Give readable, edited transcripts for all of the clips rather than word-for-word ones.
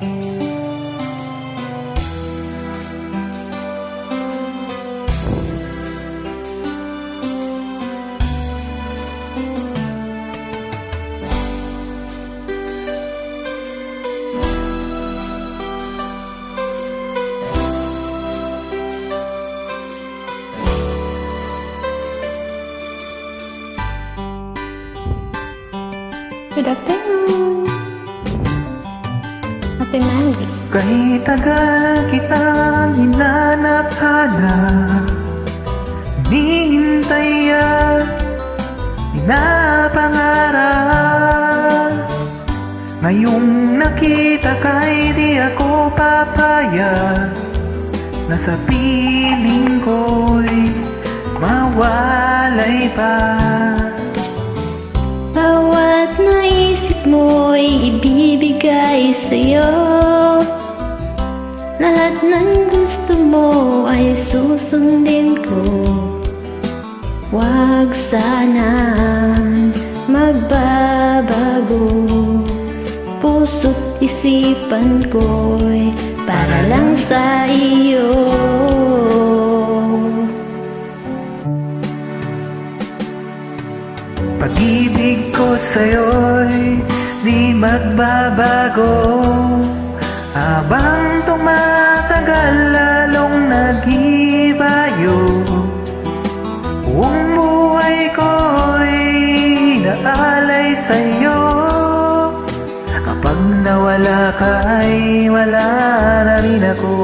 Good afternoon, Happy Monday. Kay tagal kitang hinanap-hanap, hinihintay at pinapangarap. Ngayong nakita ka'y di ako papayag na sa piling ko'y mawalay pa. Bawat naisip mo'y ibibigay sa'yo. Lahat ng gusto mo ay susundin ko. Huwag sanang magbabago. Puso't isipan ko'y para lang sa iyo. Pag-ibig ko sa'yo'y di magbabago. Habang tumatagal lalong nag-ibayo. Buong buhay ko'y inaalay sa'yo. Kapag nawala ka ay wala na rin ako.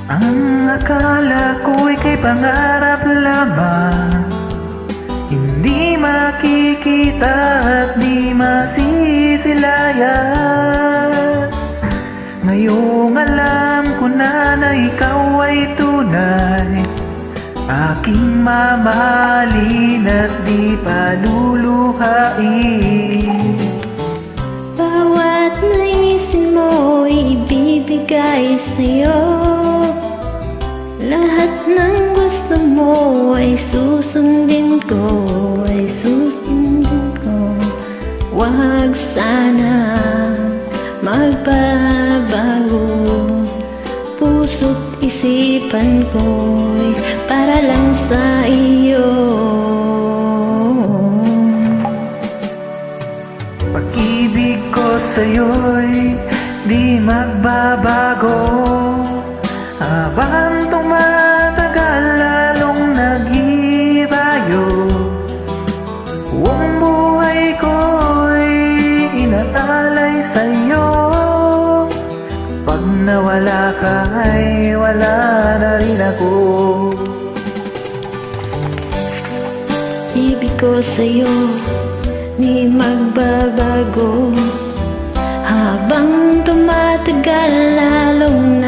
Ang akala ko'y kay pangarap lamang, hindi makikita at di masisilayan. Ngayong alam ko na ikaw ay tunay, aking mamahalin at di paluluhain. Bawat naisin mo'y ibibigay sa'yo. Lahat ng gusto mo ay susundin ko, ay susundin ko. Huwag sana magbabago. Puso't isipan ko'y para lang sa iyo. Pag-ibig ko sa'yo'y di magbabago. Habang tumatagal lalong nag-ibayo. Buong buhay ko'y inaalay sa'yo. Pag nawala ka ay wala na rin ako. Ibig ko sa'yo di magbabago. Habang tumatagal lalong